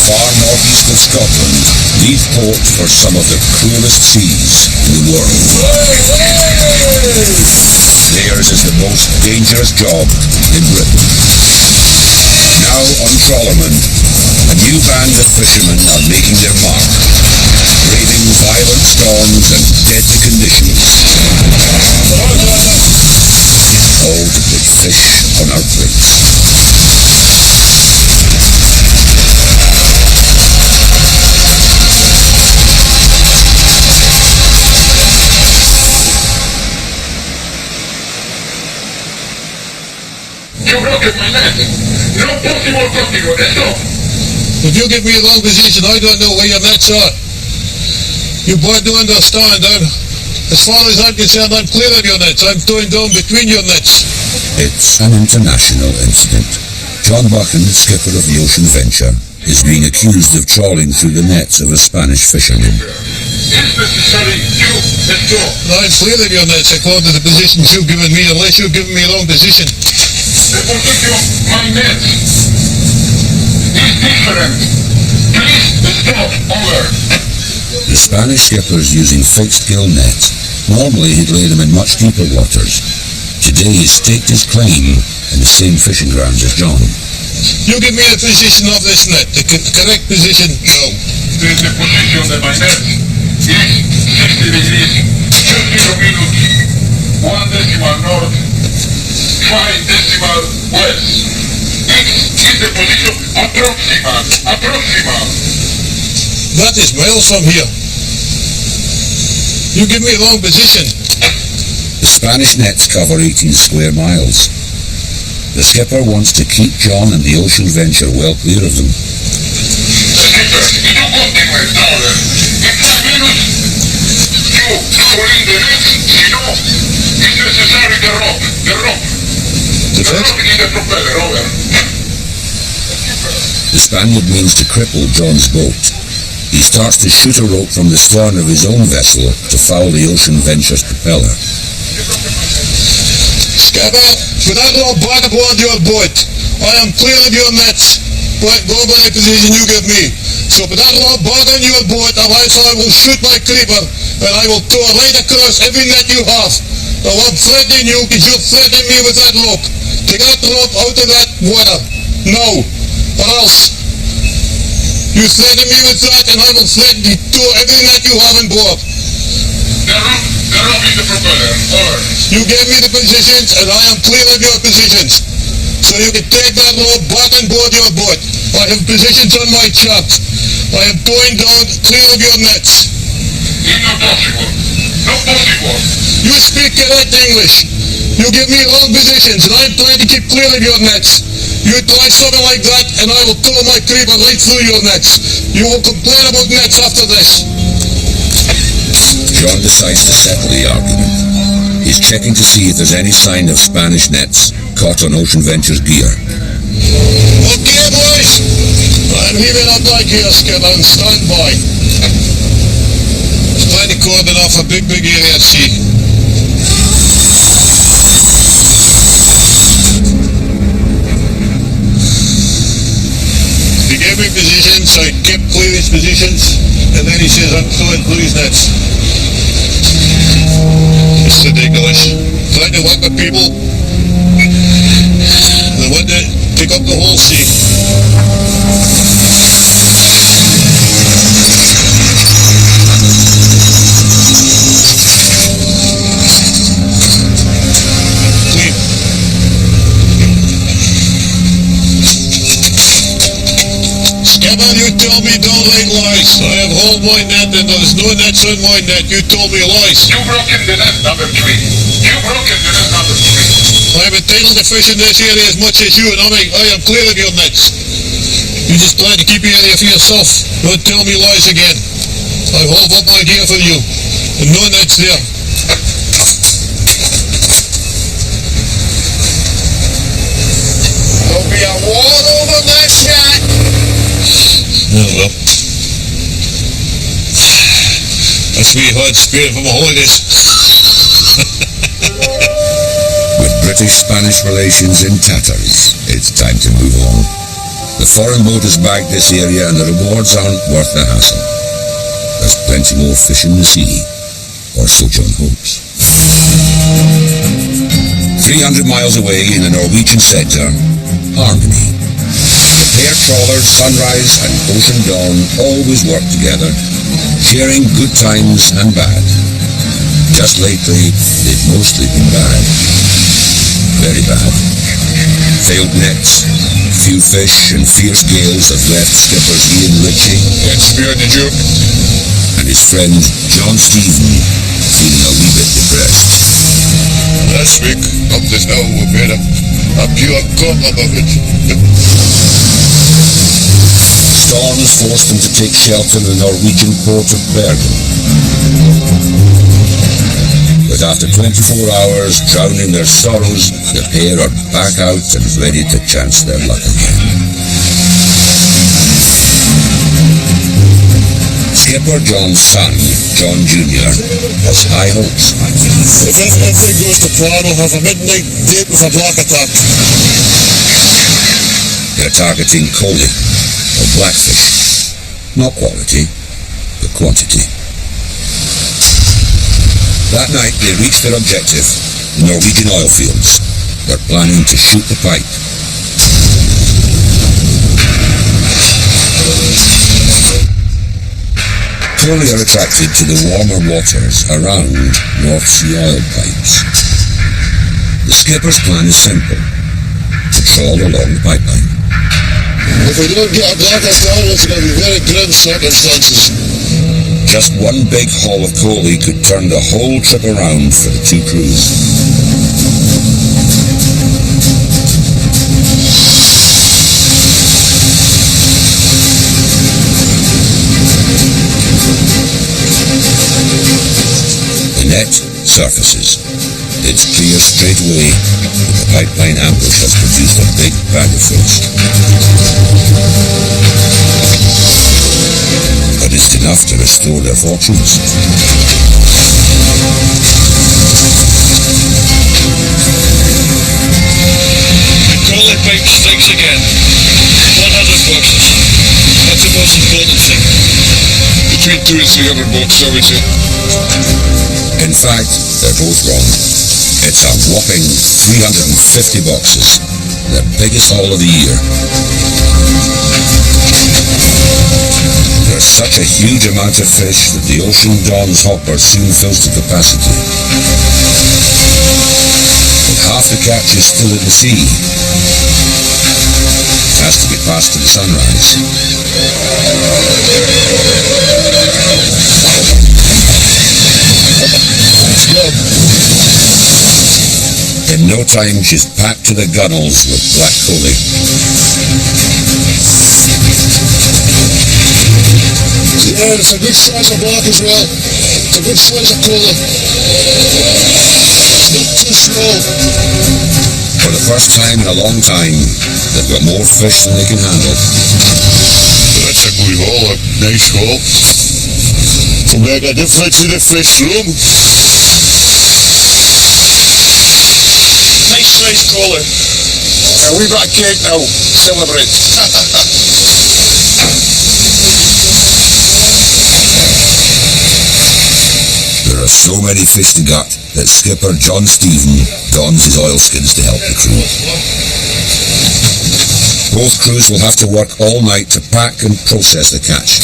far northeast of Scotland, leave port for some of the cruelest seas in the world. Theirs is the most dangerous job in Britain. Now on Trawlermen, a new band of fishermen are making their mark, braving violent storms and deadly conditions, all to put fish on our plates. You broke my net. No possible contigo, eso. If you give me a wrong position, I don't know where your nets are. You boy do understand, as far as I'm concerned, I'm clear of your nets. I'm throwing down between your nets. It's an international incident. John Buchan, skipper of the Ocean Venture, is being accused of trawling through the nets of a Spanish fisherman. It's necessary. You, let's go. I'm clear of your nets according to the positions you've given me, unless you've given me a wrong position. The position of my net is different. Please stop. Over. The Spanish skipper's using fixed gill nets. Normally he'd lay them in much deeper waters. Today he's staked his claim in the same fishing grounds as John. You give me the position of this net, the correct position. No. The position of my net is 60 degrees, 30 minutes, 1 decimal north, 5 decimal west. X is the position approximate. That is miles from here. You give me a wrong position. The Spanish nets cover 18 square miles. The skipper wants to keep John and the Ocean Venture well clear of them. Skipper, you continue, Trawler. In 5 minutes, you in the nets, si no, it's necessary the rope. The rope is the propeller, over. The Spaniard means to cripple John's boat. He starts to shoot a rope from the stern of his own vessel to foul the Ocean Venture's propeller. Skipper, with that rope back aboard your boat, I am clear of your nets. But go by the position you give me. So with that rope back on your boat, I will shoot my creeper, and I will throw right across every net you have. Now I'm threatening you because you're threatening me with that rope. Take that rope out of that water. Now. Or else. You threaten me with that, and I will threaten to throw every net you have on board. The rope is the propeller, over. You gave me the positions, and I am clear of your positions. So you can take that rope back on board your boat. I have positions on my chart. I am going down clear of your nets. It's not possible. Not possible. You speak correct English. You give me wrong positions, and I'm trying to keep clear of your nets. You try something like that, and I will throw my creeper right through your nets. You will complain about nets after this. John decides to settle the argument. He's checking to see if there's any sign of Spanish nets caught on Ocean Venture's gear. Okay, boys. I'm leaving up my gear, skipper, and stand by. Trying to cordon off a big area at sea. He gave me positions, I kept clear his positions, and then he says I'm throwing through his nets. It's ridiculous. Trying to work with people, they want to pick up the whole sea. Clean. Skipper, you tell me don't write lies. I have hauled my net and there's no nets on my net. You told me lies. You broken the net number 3. You broken the net number 3. I am entitled to fish in this area as much as you, and I am clear of your nets. You just trying to keep the area for yourself. Don't tell me lies again. I hold up my gear for you, and no nets there. There'll be a war over this net. Oh well. That's me hard spirit for my holidays. With British-Spanish relations in tatters, it's time to move on. The foreign boaters bag this area and the rewards aren't worth the hassle. There's plenty more fish in the sea, or so John hopes. 300 miles away in the Norwegian sector, Harmony. The pair trawlers, Sunrise and Ocean Dawn, always work together, sharing good times and bad. Just lately, they've mostly been bad. Very bad. Failed nets, few fish and fierce gales have left skippers Ian Ritchie and his friend John Stephen feeling a wee bit depressed. Last week, up this hill, we made a pure cop of it. Storms forced them to take shelter in the Norwegian port of Bergen. But after 24 hours drowning their sorrows, the pair are back out and ready to chance their luck again. Skipper John's son, John Jr., has high hopes. If everything goes to plan, we'll have a midnight date with a black attack. They're targeting coley, or blackfish. Not quality, but quantity. That night they reach their objective, the Norwegian oil fields. They're planning to shoot the pipe. Clearly are attracted to the warmer waters around North Sea oil pipes. The skipper's plan is simple: to trawl along the pipeline. If we don't get a black attack, it's going to be very grim circumstances. Just one big haul of coley could turn the whole trip around for the two crews. The net surfaces. It's clear straight away that the pipeline ambush has produced a big bag of fish. But it's enough to restore their fortunes. The coley pipe strikes again. 100 boxes. That's the most important thing. Between 200 and 300 boxes, I would say. In fact, they're both wrong. It's a whopping 350 boxes, their biggest haul of the year. There's such a huge amount of fish that the Ocean Dawn's hopper soon fills to capacity. But half the catch is still in the sea. It has to be passed to the Sunrise. In no time, she's packed to the gunnels with black coley. Yeah, it's a good size of black as well. It's a good size of coley. Not too small. For the first time in a long time, they've got more fish than they can handle. That's a good haul, a nice haul. We'll make a difference in the fish room. Nice size coley. We've got a cake now. Celebrate. There are so many fish to gut that skipper John Stephen dons his oilskins to help the crew. Both crews will have to work all night to pack and process the catch.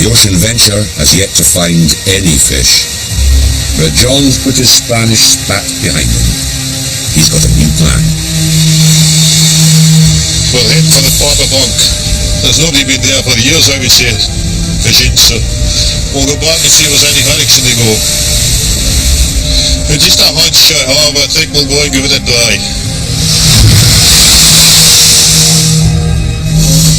The Ocean Venture has yet to find any fish, but John's put his Spanish spat behind him. He's got a new plan. We'll head for the Papa Bunk. There's nobody been there for years, I would say, fishing, so we'll go back and see if there's any direction they go. It's just a hunch I have, I think we'll go and give it a try.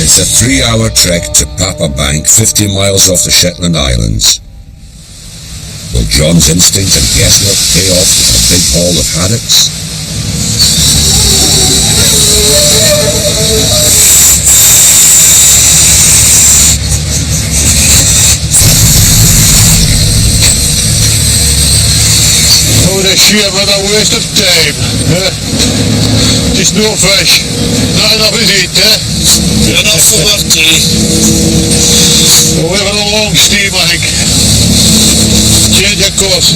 It's a 3-hour trek to Papa Bank, 50 miles off the Shetland Islands. Will John's instinct and guesswork pay off with a big haul of haddocks? shame, what a waste of time. Just no fish. Not enough is it, Enough for our tea. We're having a long steam, I think. Change your course.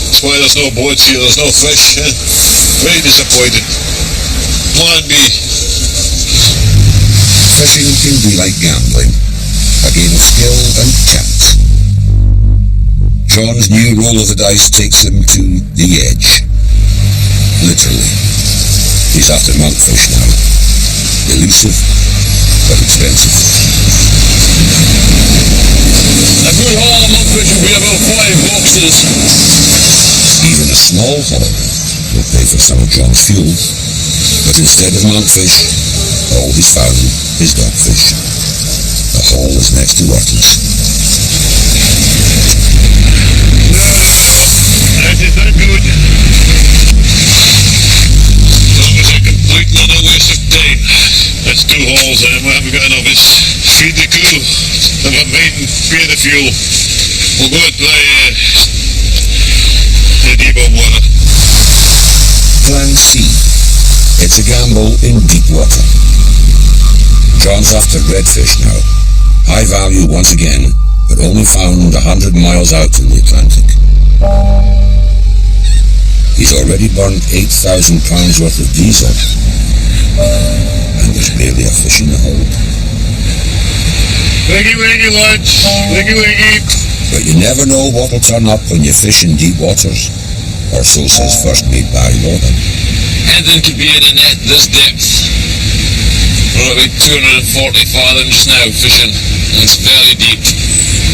That's why there's no boats here, there's no fish. Very disappointed. Plan B. Fishing can be like gambling, a game of skill and chance. John's new roll of the dice takes him to the edge. Literally. He's after monkfish now. Elusive, but expensive. A good haul of monkfish will be about $5. Even a small haul will pay for some of John's fuel. But instead of monkfish, all he's found is dogfish. The haul is next to worthless. That is not good. As long as I completely not a waste of time. That's 2 hauls, and I haven't got enough. It's feed the crew, have a mate and pay the fuel. We'll go and play the deep on water. Plan C. It's a gamble in deep water. John's after redfish now. High value once again, but only found 100 miles out in the Atlantic. He's already burned £8,000 worth of diesel, and there's barely a fish in the hold. Wiggy wiggy lads, wiggy wiggy. But you never know what'll turn up when you fish in deep waters, or so says first mate Barry Morgan. Anything could be in a net this depth. We're about 240 fathoms now fishing, and it's very deep.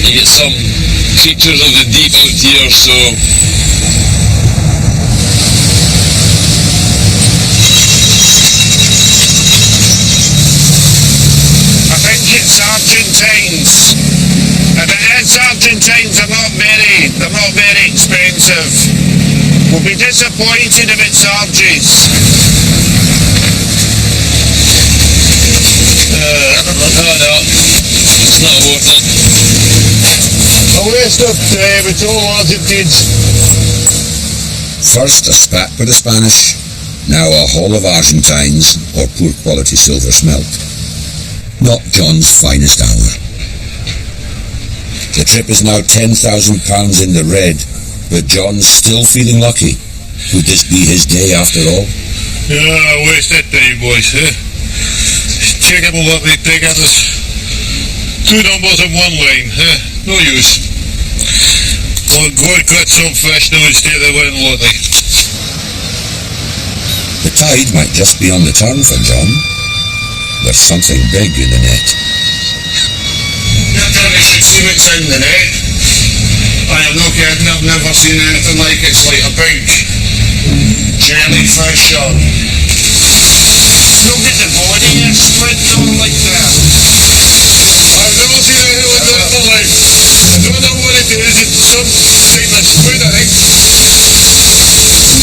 You get some creatures of the deep out here, so I think it's Argentines. And it's Argentines, they're not very expensive. We'll be disappointed if it's Argies. no, it's not worth it. A waste of time, it's all Argentines. First a spat with the Spanish, now a haul of Argentines or poor quality silver smelt. Not John's finest hour. The trip is now £10,000 in the red, but John's still feeling lucky. Would this be his day after all? Yeah, waste that time, boys. Check out what they take out us. 2 numbers in 1 line. No use. We'll go and cut some fish now instead of winning lottery. The tide might just be on the turn for John. There's something big in the net. You're 36 weeks in the net. I am no kidding, I've never seen anything like it. It's like a big jellyfish or... Don't get the body and split down like that. I've never seen anything like that in my life. I don't know what it is. It's some type of squid, I think.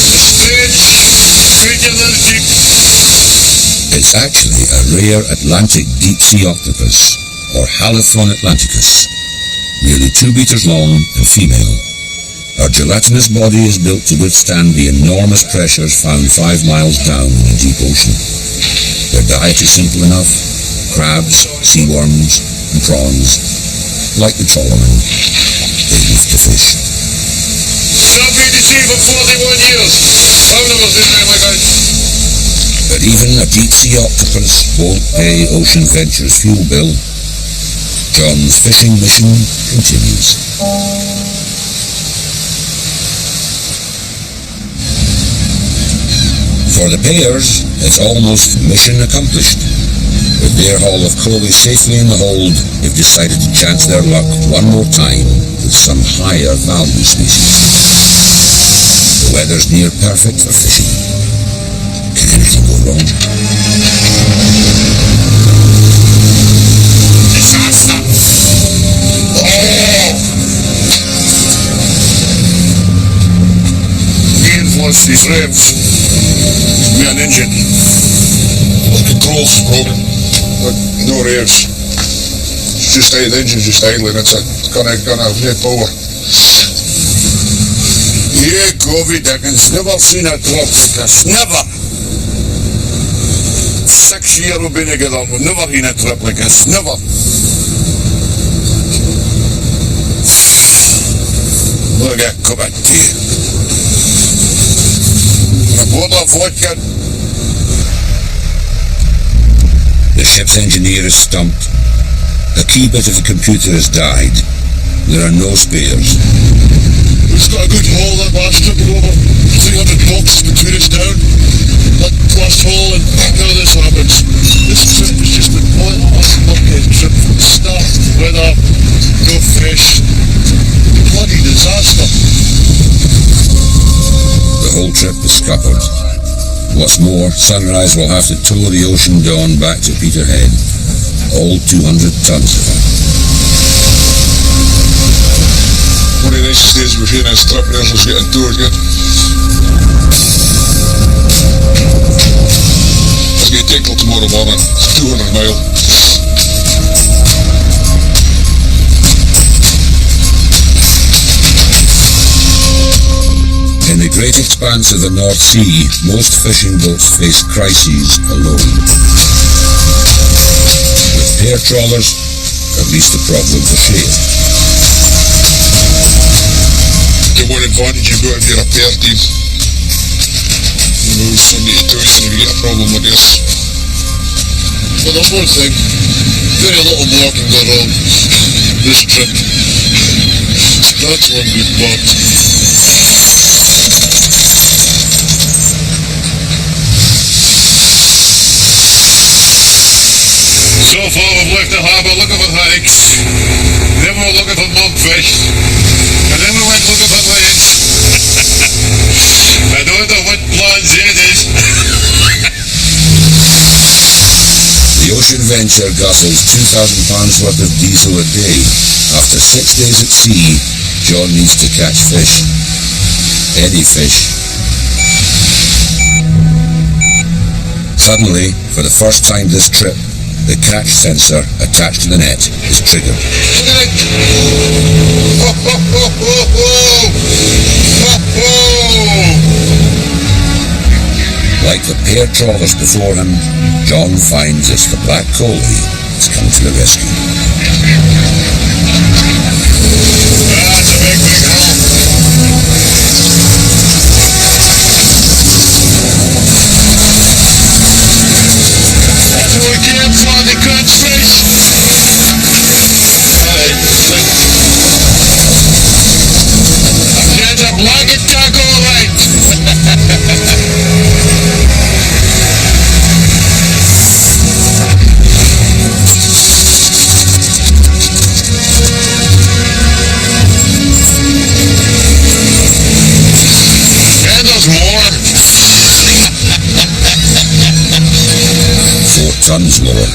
A strange creature that is deep. It's actually a rare Atlantic deep-sea octopus, or Halothron atlanticus, nearly 2 meters long and female. Her gelatinous body is built to withstand the enormous pressures found 5 miles down in the deep ocean. Their diet is simple enough: crabs, sea worms, and prawns. Like the trawlermen, they live to fish. I've been to sea for 41 years. I've never seen anything like that. But even a deep-sea octopus won't pay Ocean Ventures' fuel bill. John's fishing mission continues. For the payers, it's almost mission accomplished. With their haul of Coley safely in the hold, they've decided to chance their luck one more time with some higher value species. The weather's near perfect for fishing. Can anything go wrong? Reinforce these ribs. Me an engine. The controls broken. But no rears. It's just the engine's just idling. It's gonna get over. Yeah, Govey Dickens, never seen a drop like this, never. 6 years we've been together, we've never seen a trip like this, never. Look at cup of tea. A bottle of vodka. The ship's engineer is stumped. A key bit of the computer has died. There are no spares. We've got a good haul that last trip, over 300 boxes between us down. That last haul, and none of this happens. This trip has just been one unlucky trip from start. Weather, no fish. Bloody disaster. The whole trip is scuppered. What's more, Sunrise will have to tow the Ocean Dawn back to Peterhead. All 200 tons of it. One of the nicest days we've seen this trip, and else was getting towed again. It's going to take till tomorrow morning. It's 200 mile. In the great expanse of the North Sea, most fishing boats face crises alone. With pair trawlers, at least the problems are shared. The one advantage you've got if you're a pair team. You know, somebody to tell you when you get a problem like this. But there's one thing, very little more can go wrong this trip. That's one good part. So far we've left the harbour looking for haddocks, then we were looking for mugfish, and then we went looking for legs. I don't know what plan Z is. The Ocean Venture guzzles £2,000 worth of diesel a day. After 6 days at sea, John needs to catch fish. Any fish. Suddenly, for the first time this trip, the catch sensor attached to the net is triggered. Look at it! Ho, ho, ho, ho, ho! Ho, ho! Like the pair trawlers before him, John finds it's the Black Coley that's come to the rescue. That's a big, big haul. That's what we came for, the catch fish. Get a blanket tackle, right? And there's more. 4 tons more.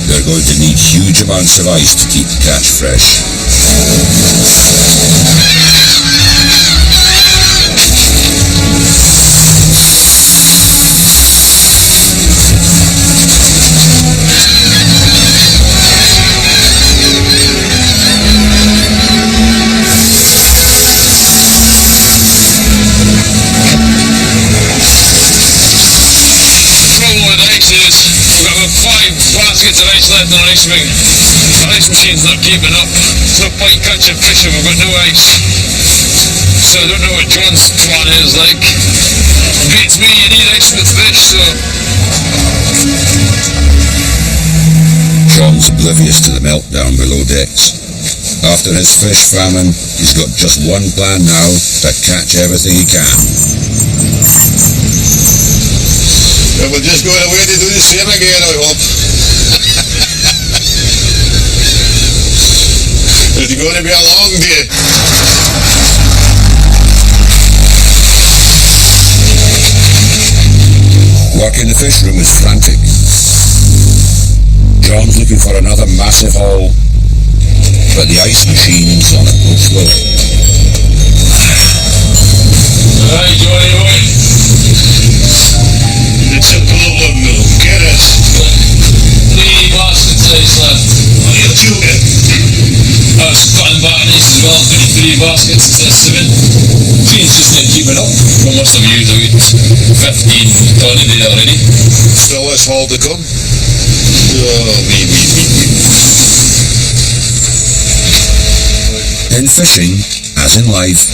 They're going to need huge amounts of ice to keep the catch fresh. Problem with ice is we've got about 5 baskets of ice left in our ice ring. The ice machine's not keeping up. There's no point catching fish if we've got no ice. So I don't know what John's plan is like. Beats me, you need ice for the fish, so... John's oblivious to the meltdown below decks. After his fish famine, he's got just one plan now: to catch everything he can. Well, we're just going away to do the same again, I hope. It's going to be a long day. Work in the fish room is frantic. John's looking for another massive haul, but the ice machine's on a go slow. Hey, Johnny boy. It's a problem, though. Get it. 3 baskets of ice left. Oh, you're joking. I was cutting back on ice as well, 3 baskets instead of 7. 3 and keep it up. We must have used about 15 ton a day already. Still less haul to come. Me. In fishing, as in life,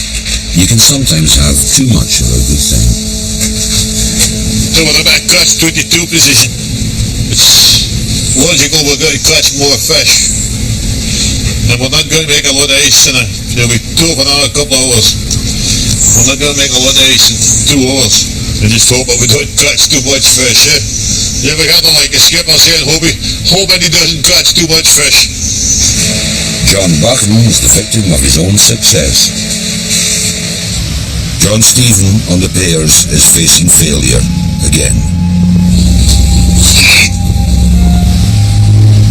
you can sometimes have too much of a good thing. So we're about catch 22 position. It's logical we're going to catch more fish. And we're not going to make a lot of ice in it. There'll be two for another couple of hours. We're not going to make a lot of ice in 2 hours. And just hope that we don't catch too much fish, eh? You ever got like a skipper saying, hoping he doesn't catch too much fish. John Buchan is the victim of his own success. John Stephen on the Bears is facing failure again.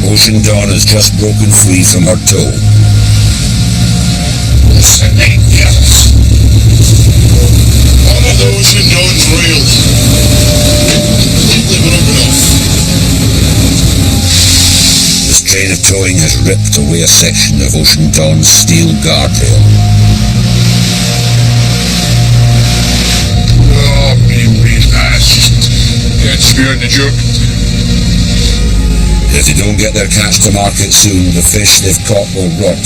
Ocean Dawn has just broken free from her tow. One of the Ocean Dawn's reels. Completely broken off. The strain of towing has ripped away a section of Ocean Dawn's steel guardrail. Oh, me ass. Can't spear in the jug. If they don't get their catch to market soon, the fish they've caught will rot.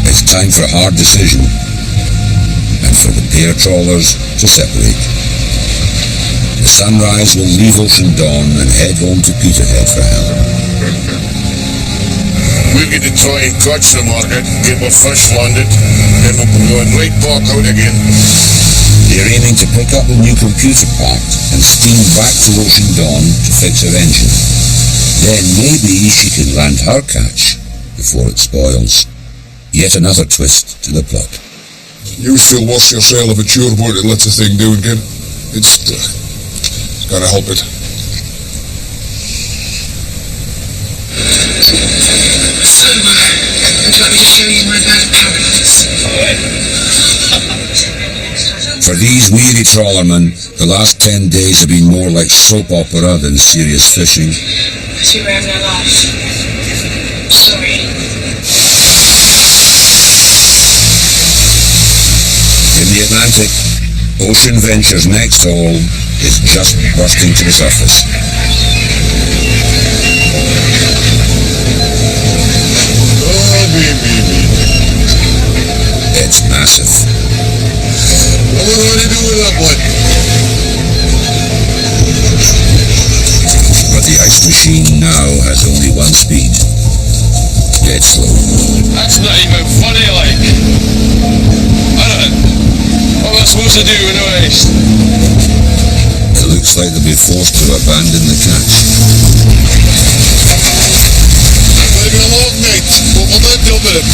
It's time for a hard decision, and for the pair trawlers to separate. The Sunrise will leave Ocean Dawn and head home to Peterhead for help. We'll get to try and catch the market, get our fish landed, then we'll be going right back out again. They're aiming to pick up the new computer part and steam back to Ocean Dawn to fix her engine. Then maybe she can land her catch before it spoils. Yet another twist to the plot. You still wash your sail if it's your boat that lets the thing down, kid. It's gotta help it. So, would you like me to show you my bird of paradise? For these weary trawlermen, the last 10 days have been more like soap opera than serious fishing. Too rare in their life. Sorry. In the Atlantic, Ocean Venture's next haul is just bursting to the surface. It's massive. What do you do with that one? But the ice machine now has only one speed. Dead slow. That's not even funny, like. What am I supposed to do with no ice? It looks like they'll be forced to abandon the catch. It's going to be a long night, but we're not dumping it.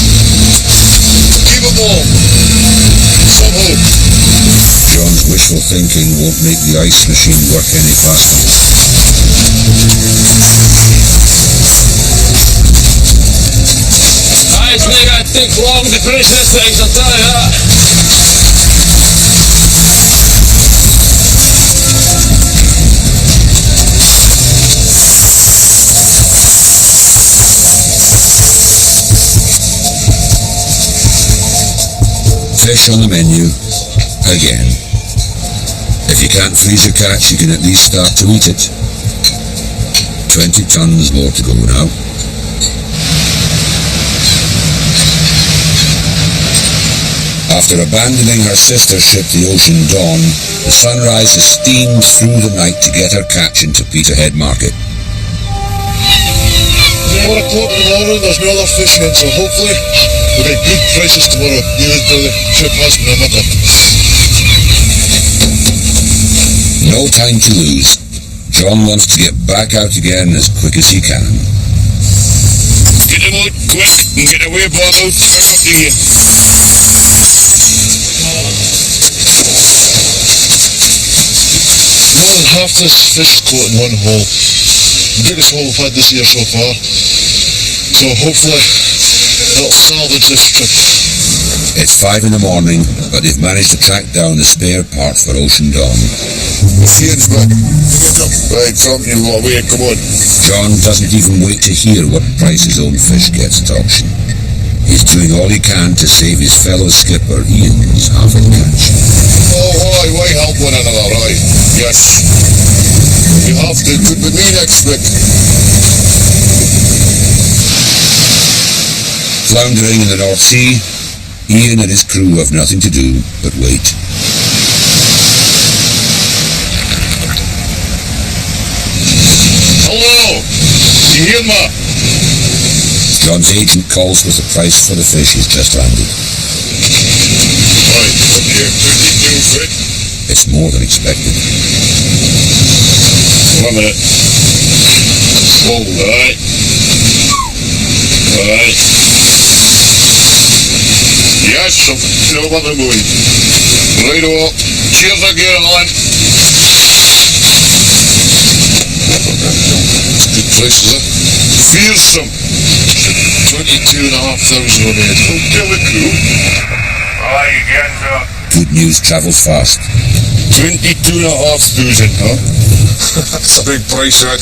Keep it warm. Some hope. John's wishful thinking won't make the ice machine work any faster. It's not going to take long to finish this thing, I'll tell you that. Fish on the menu, again. If you can't freeze your catch, you can at least start to eat it. 20 tons more to go now. After abandoning her sister ship, the Ocean Dawn, the Sunrise has steamed through the night to get her catch into Peterhead Market. 4 o'clock in the morning, there's no other fishing in, so hopefully we'll get good prices tomorrow, even though the ship has been another. No time to lose. John wants to get back out again as quick as he can. Get them out quick and get away back out to pick up the game. More than half this fish is caught in one hole. The biggest hole we've had this year so far. So hopefully it'll salvage this trip. It's 5 in the morning, but they've managed to track down the spare part for Ocean Dawn. Ian's back. Get up. Right, Tom, you go away, come on. John doesn't even wait to hear what price his own fish gets at auction. He's doing all he can to save his fellow skipper Ian's half a catch. Oh, aye, we help one another, aye. Yes. You have to. Could be me next week. Floundering in the North Sea, Ian and his crew have nothing to do but wait. Hello! You hear me? John's agent calls with the price for the fish he's just landed. Right, okay, 22 feet. It's more than expected. 1 minute. Oh, right. Right. Yes, I'm over the moon. Right-o. Cheers again, Alan. Good place, is it? Fearsome. 22,500 on it. Don't tell the crew. Aye, again, sir. Good news travels fast. 22,500, huh? That's a big price, Ed.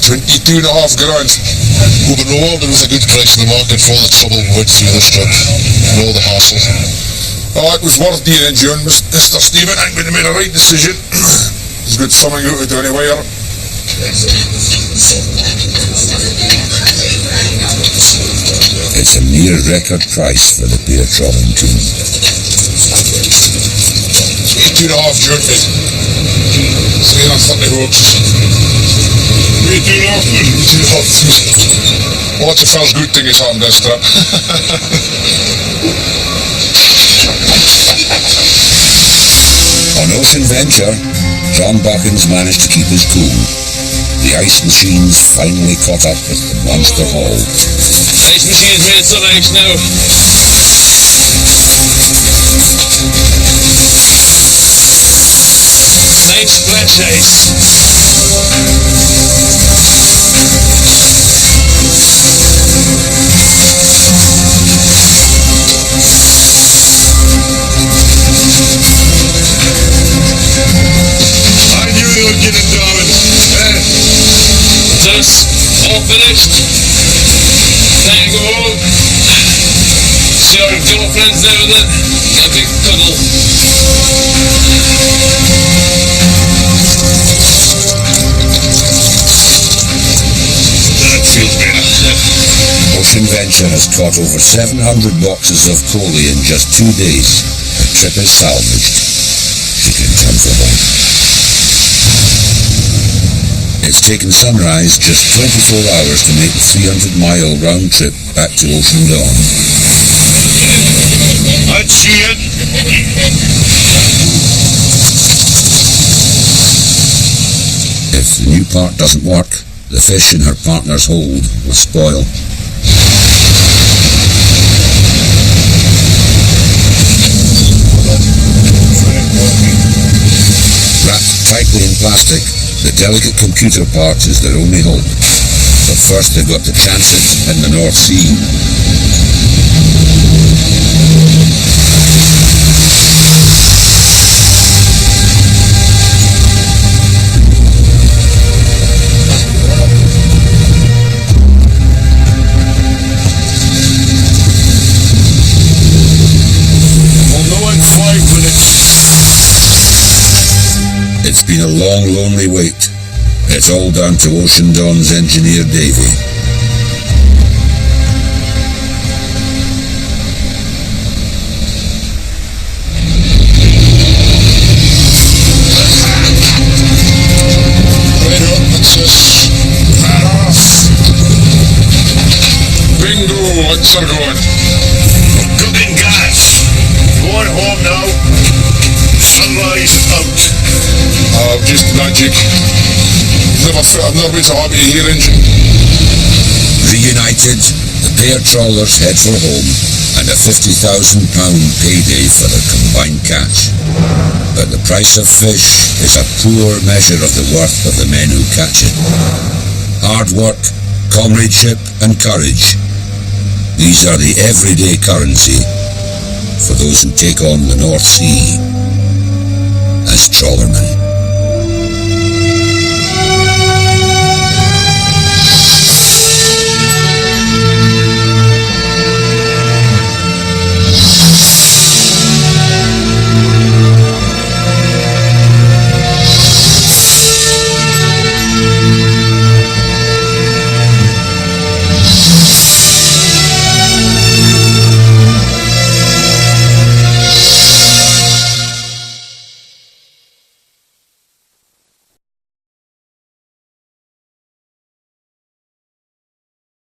22,500. Oh, but no wonder it was a good price in the market for all the trouble we went through this trip and all the hassle. Oh, it was worth the engine, Mr. Stephen. I think we made a right decision. It's good something out of it anyway. It's a near record price for the beer trawling team. 22,500, mate. Staying on Sunday ropes. 22,500. Well, that's the first good thing that's happened this trip. On Ocean Venture, John Buckins managed to keep his cool. The ice machines finally caught up with the monster haul. Ice machine's made some ice now. Nice fresh ice. I knew they would get it, Darwin. Just all finished. Time to go home. See our girlfriends now then. Get a big cuddle. That feels better. Ocean Venture has caught over 700 boxes of coley in just 2 days. Her trip is salvaged. She can come for home. It's taken Sunrise just 24 hours to make the 300-mile round trip back to Ocean Dawn. I'd see it. If the new part doesn't work, the fish in her partner's hold will spoil. Wrapped tightly in plastic, the delicate computer part is their only hope. But first they've got to chance it in the North Sea. I'll know in 5 minutes. It's been a long, lonely wait. It's all down to Ocean Dawn's engineer, Davy. Right up, what's this? Right off. Bingo, what's her going? Cooking gas. Going home now. Sunrise out. Just magic. I've never been so happy to hear engine. Reunited, the pair trawlers head for home and a £50,000 payday for their combined catch. But the price of fish is a poor measure of the worth of the men who catch it. Hard work, comradeship and courage. These are the everyday currency for those who take on the North Sea as trawlermen.